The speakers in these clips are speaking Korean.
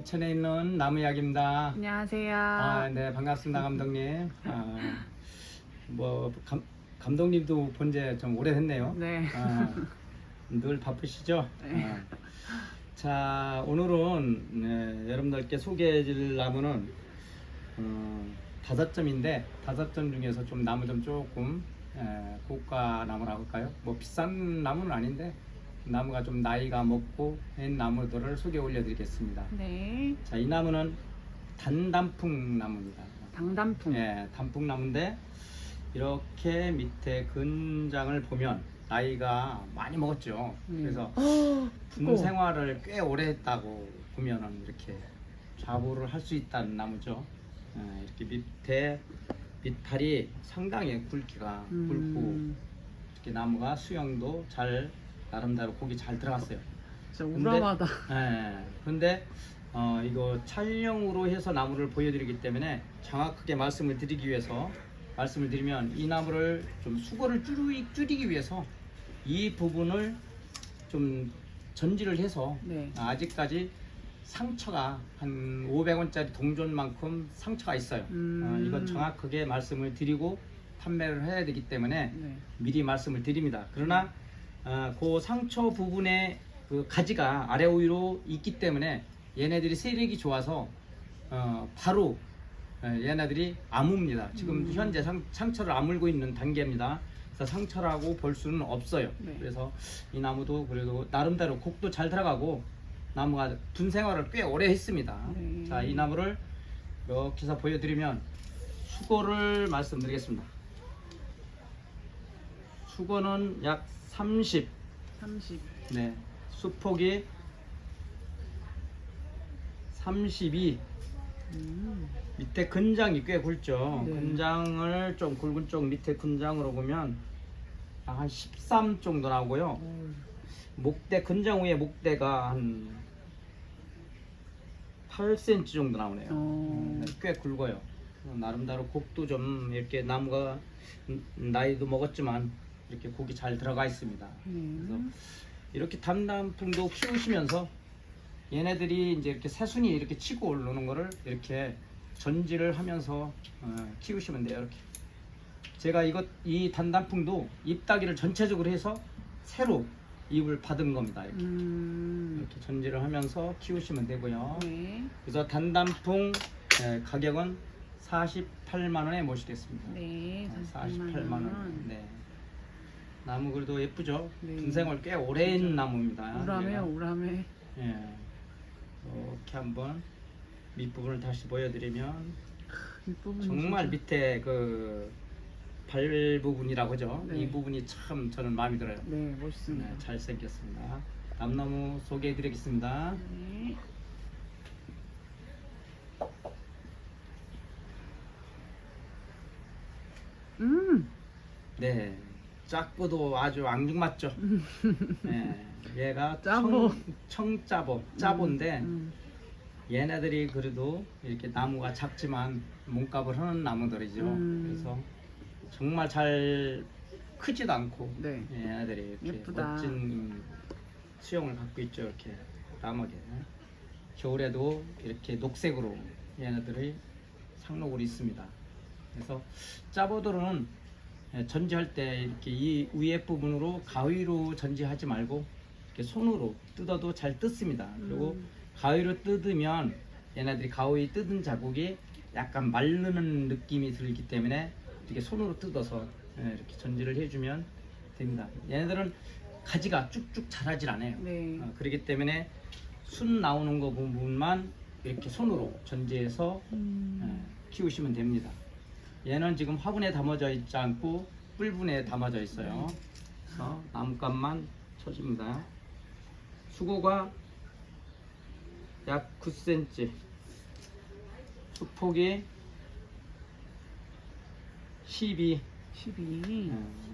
인천에 있는 나무 이야기입니다. 안녕하세요. 네, 반갑습니다, 감독님. 감독님도 본 지 좀 오래됐네요. 네. 늘 바쁘시죠? 네. 자, 오늘은 여러분들께 소개해줄 나무는 5점인데 5점 중에서 좀 나무 좀 조금 고가 나무라고 할까요? 뭐 비싼 나무는 아닌데 나무가 좀 나이가 먹고 한 나무들을 소개 올려드리겠습니다. 네. 자, 이 나무는 단단풍 나무입니다. 당단풍. 단풍 나무인데 이렇게 밑에 근장을 보면 나이가 많이 먹었죠. 그래서 군 생활을 꽤 오래 했다고 보면은 이렇게 좌보를 할 수 있다는 나무죠. 이렇게 밑에 밑팔이 상당히 굵기가 굵고 이렇게 나무가 수영도 잘 나름대로 고기 잘 들어갔어요. 진짜 우람하다. 근데 이거 촬영으로 해서 나무를 보여드리기 때문에 정확하게 말씀을 드리기 위해서 말씀을 드리면 이 나무를 좀 수고를 줄이기 위해서 이 부분을 좀 전지를 해서 네. 아직까지 상처가 한 500원짜리 동전만큼 상처가 있어요. 이건 정확하게 말씀을 드리고 판매를 해야 되기 때문에 네. 미리 말씀을 드립니다. 그러나 그 상처 부분에 그 가지가 아래 위로 있기 때문에 얘네들이 세력이 좋아서 바로 얘네들이 아뭅니다. 지금 현재 상처를 아물고 있는 단계입니다. 그래서 상처라고 볼 수는 없어요. 네. 그래서 이 나무도 그래도 나름대로 곡도 잘 들어가고 나무가 군 생활을 꽤 오래 했습니다. 네. 자, 이 나무를 이렇게 해서 보여드리면 수고를 말씀드리겠습니다. 수고는 약 30. 네. 수폭이 32. 밑에 근장이 꽤 굵죠. 네. 근장을 좀 굵은 쪽 밑에 근장으로 보면 한 13 정도 나오고요. 목대 근장 위에 목대가 한 8cm 정도 나오네요. 꽤 굵어요. 나름대로 곡도 좀 이렇게 나무가 나이도 먹었지만 이렇게 곡이 잘 들어가 있습니다. 그래서 이렇게 단단풍도 키우시면서 얘네들이 이제 이렇게 새순이 이렇게 치고 오르는 거를 이렇게 전지를 하면서 키우시면 돼요. 이렇게 제가 이 단단풍도 잎따기를 전체적으로 해서 새로 잎을 받은 겁니다. 이렇게 전지를 하면서 키우시면 되고요. 네. 그래서 단단풍 가격은 48만 원에 모시겠습니다. 네. 48만 원. 네. 나무 그래도 예쁘죠? 네. 군생활 꽤 오랜 나무입니다. 우람해요, 우람해. 예. 이렇게 한번 밑부분을 다시 보여드리면 정말 밑에 그 발 부분이라고 하죠. 네. 이 부분이 참 저는 마음에 들어요. 네, 멋있습니다. 네, 잘생겼습니다. 남나무 소개해드리겠습니다. 네. 네, 작고도 아주 앙증맞죠. 네, 얘가 짜보. 짜보인데 얘네들이 그래도 이렇게 나무가 작지만 몸값을 하는 나무들이죠. 그래서 정말 잘 크지도 않고 네. 얘네들이 이렇게 예쁘다. 멋진 수영을 갖고 있죠. 이렇게 까맣게 겨울에도 이렇게 녹색으로 얘네들이 상록으로 있습니다. 그래서 짜보들은 전지할 때 이렇게 이 위에 부분으로 가위로 전지하지 말고 이렇게 손으로 뜯어도 잘 뜯습니다. 그리고 가위로 뜯으면 얘네들이 가위 뜯은 자국이 약간 마르는 느낌이 들기 때문에 이렇게 손으로 뜯어서 이렇게 전지를 해주면 됩니다. 얘네들은 가지가 쭉쭉 자라질 않아요. 네. 그렇기 때문에 순 나오는 거 부분만 이렇게 손으로 전지해서 키우시면 됩니다. 얘는 지금 화분에 담아져 있지 않고 뿔분에 담아져 있어요. 그래서 나뭇값만 쳐줍니다. 수고가 약 9cm, 수폭이 12.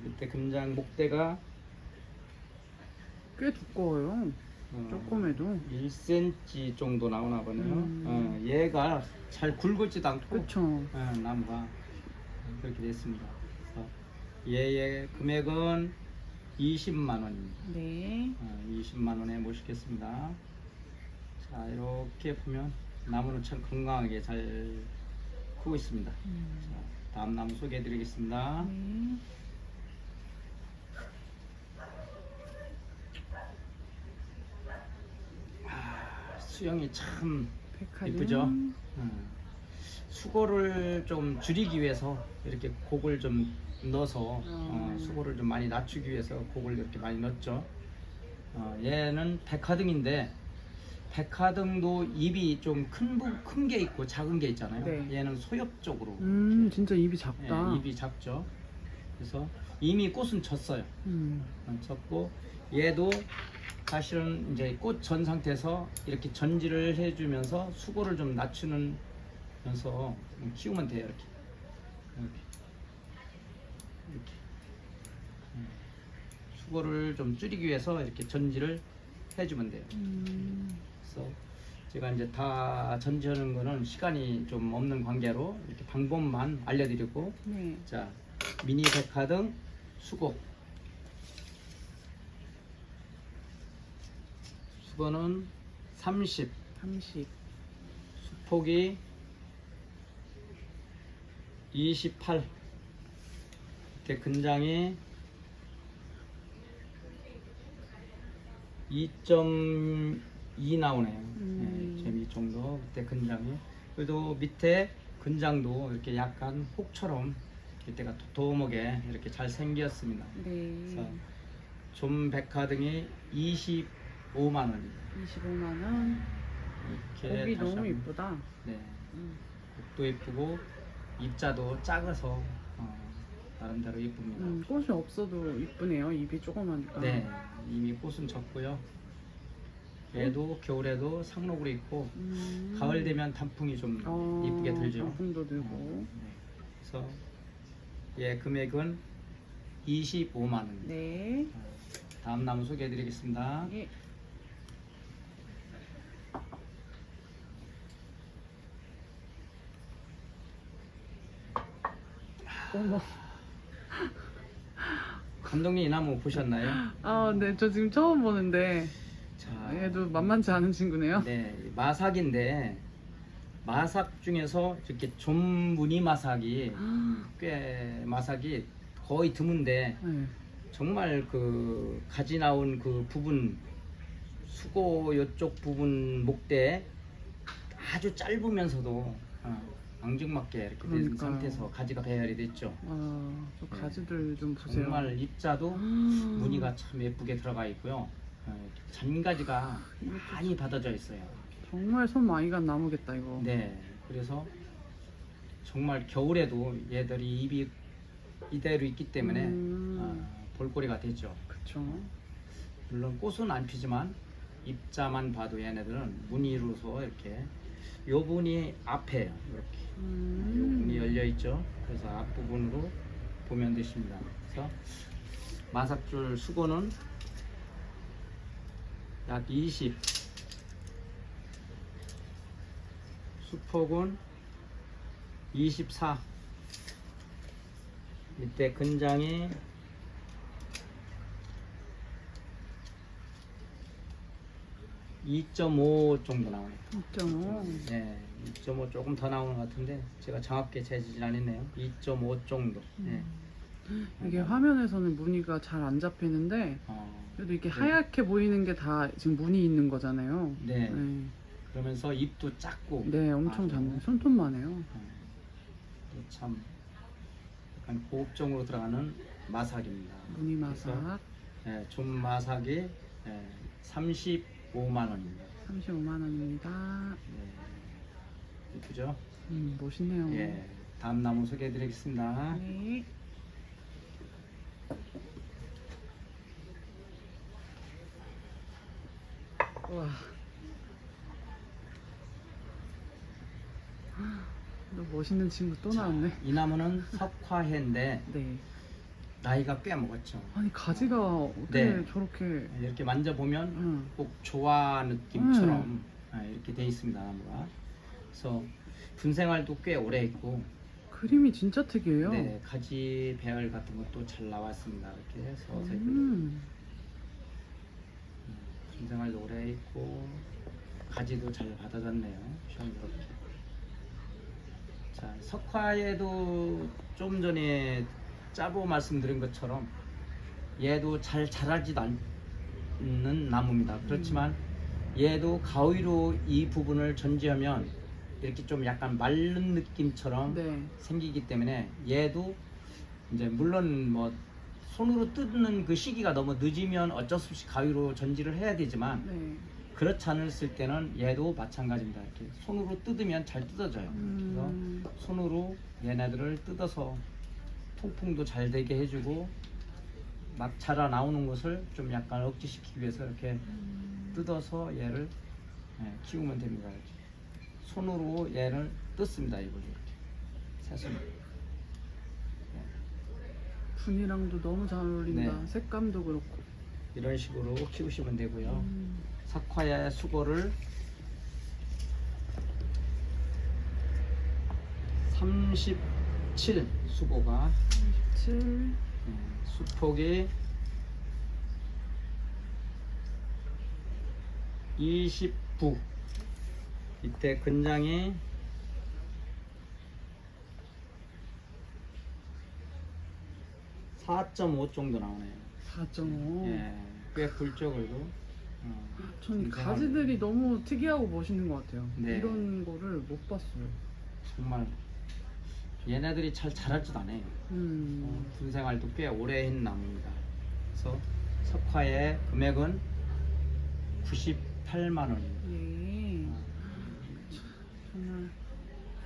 밑에 금장 목대가 꽤 두꺼워요. 조금해도. 1cm 정도 나오나 보네요. 얘가 잘 굵지도 않고 그쵸. 나무가 그렇게 됐습니다. 그래서 얘의 금액은 20만 원입니다. 네. 20만 원에 모시겠습니다. 자, 이렇게 보면 나무는 참 건강하게 잘 크고 있습니다. 자, 다음 나무 소개해 드리겠습니다. 네. 수영이 참 백화점. 이쁘죠? 수고를 좀 줄이기 위해서 이렇게 곡을 좀 넣어서 수고를 좀 많이 낮추기 위해서 곡을 이렇게 많이 넣었죠. 얘는 백화등인데 백화등도 입이 좀 큰 게 있고 작은 게 있잖아요. 네. 얘는 소엽적으로 이렇게, 진짜 입이 작다. 예, 입이 작죠. 그래서 이미 꽃은 졌어요. 졌고 얘도 사실은 이제 꽃 전 상태에서 이렇게 전지를 해주면서 수고를 좀 낮추면서 키우면 돼요. 이렇게. 수고를 좀 줄이기 위해서 이렇게 전지를 해주면 돼요. 그래서 제가 이제 다 전지하는 거는 시간이 좀 없는 관계로 이렇게 방법만 알려드리고, 네. 자, 미니 백화등 수고. 수고는 30, 30. 수폭이 28, 이렇게 근장이 2.2 나오네요. 2.2 정도 밑에 근장이. 그래도 밑에 근장도 이렇게 약간 혹처럼 밑에가 도톰하게 이렇게 잘 생겼습니다. 네. 그래서 좀 백화등이 25만 원입니다. 25만 원. 이렇게 곡이 다시 너무 한번. 이쁘다. 네. 곡도 예쁘고 입자도 작아서 나름대로 예쁩니다. 꽃이 없어도 이쁘네요. 입이 조그마니까. 네, 이미 꽃은 졌고요. 얘도 겨울에도 상록으로 있고 가을 되면 단풍이 좀 이쁘게 들죠. 단풍도 들고. 네. 그래서 얘 금액은 25만 원입니다. 네. 다음 나무 소개해드리겠습니다. 예. 어머. 감독님 이 나무 보셨나요? 아, 네. 저 지금 처음 보는데 자, 얘도 만만치 않은 친구네요. 네, 마삭인데 마삭 중에서 이렇게 좀 무늬 마삭이 꽤 마삭이 거의 드문데 네. 정말 그 가지 나온 그 부분 수고 요쪽 부분 목대 아주 짧으면서도 앙증맞게 이렇게 된 그러니까요. 상태에서 가지가 배열이 됐죠. 저 가지들 좀 보세요. 정말 입자도 무늬가 참 예쁘게 들어가 있고요. 잔가지가 많이 받아져 있어요. 정말 손 많이 간 나무겠다 이거. 네, 그래서 정말 겨울에도 얘들이 입이 이대로 있기 때문에 볼거리가 되죠. 그쵸. 물론 꽃은 안 피지만 입자만 봐도 얘네들은 무늬로서 이렇게 요 부분이 앞에요. 이렇게 요 부분이 열려 있죠. 그래서 앞부분으로 보면 되십니다. 그래서 마삭줄 수고는 약 20, 수폭은 24, 밑에 근장이 2.5 정도 나와요. 2.5. 네, 2.5 조금 더 나오는 것 같은데 제가 정확히 재지진 않았네요. 2.5 정도. 네. 이게 화면에서는 무늬가 잘 안 잡히는데 그래도 이렇게 하얗게 보이는 게 다 지금 무늬 있는 거잖아요. 네. 네, 그러면서 입도 작고. 네, 엄청 아주, 작네. 손톱만 해요. 또 참 약간 고급정으로 들어가는 마삭입니다. 무늬 마삭. 네, 좀 마삭이 35만 원입니다. 35만 원입니다. 네. 이쁘죠? 멋있네요. 예. 다음 나무 소개해 드리겠습니다. 네. 와. 너 멋있는 친구 또 나왔네. 이 나무는 석화해인데 네. 나이가 꽤 먹었죠. 아니 가지가 어떻게 네. 저렇게. 이렇게 만져보면 꼭 조화 느낌처럼 이렇게 돼 있습니다, 나무가. 그래서 분생활도 꽤 오래 했고, 그림이 진짜 특이해요. 네, 가지 배열 같은 것도 잘 나왔습니다. 이렇게 서서히. 음. 분생활도 오래 했고, 가지도 잘 받아졌네요. 시원스럽게. 자, 석화에도 좀 전에 짜보 말씀드린 것처럼 얘도 잘 자라지도 않는 나무입니다. 그렇지만 얘도 가위로 이 부분을 전지하면 이렇게 좀 약간 마른 느낌처럼 네. 생기기 때문에 얘도 이제 물론 뭐 손으로 뜯는 그 시기가 너무 늦으면 어쩔 수 없이 가위로 전지를 해야 되지만 네. 그렇지 않았을 때는 얘도 마찬가지입니다. 이렇게 손으로 뜯으면 잘 뜯어져요. 그래서 손으로 얘네들을 뜯어서 통풍도 잘 되게 해주고 막 자라 나오는 것을 좀 약간 억제시키기 위해서 이렇게 뜯어서 얘를 키우면 됩니다. 이렇게. 손으로 얘를 뜯습니다. 이걸 이렇게 새손. 분이랑도 너무 잘 어울린다. 네. 색감도 그렇고. 이런 식으로 키우시면 되고요. 석화의 수고를 37 수고가 7. 수폭이 29 이때 근장이 4.5 정도 나오네요. 4.5. 예, 꽤 굵죠 그래도. 전 굉장히 가지들이 너무 특이하고 멋있는 것 같아요. 네. 이런 거를 못 봤어요. 정말 얘네들이 잘 자라지도 않아요. 군 생활도 꽤 오래 했는 나무입니다. 그래서 석화의 금액은 98만 원입니다. 예. 정말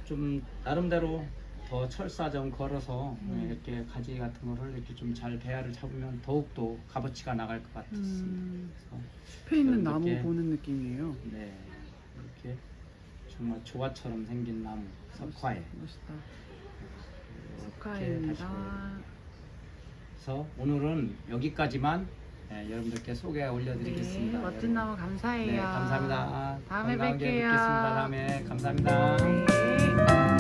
좀 나름대로 더 철사 좀 걸어서 이렇게 가지 같은 거를 이렇게 좀 잘 배합을 잡으면 더욱더 값어치가 나갈 것 같습니다. 숲에 있는 그런 나무 느낌. 보는 느낌이에요. 네, 이렇게 정말 조화처럼 생긴 나무 석화에 멋있다. 이렇게 석화입니다. 하시고요. 그래서 오늘은 여기까지만 여러분들께 소개 올려드리겠습니다. 네, 멋진 나무 감사해요. 네, 감사합니다. 다음에 건강하게 뵐게요. 뵙겠습니다. 다음에 감사합니다. 네.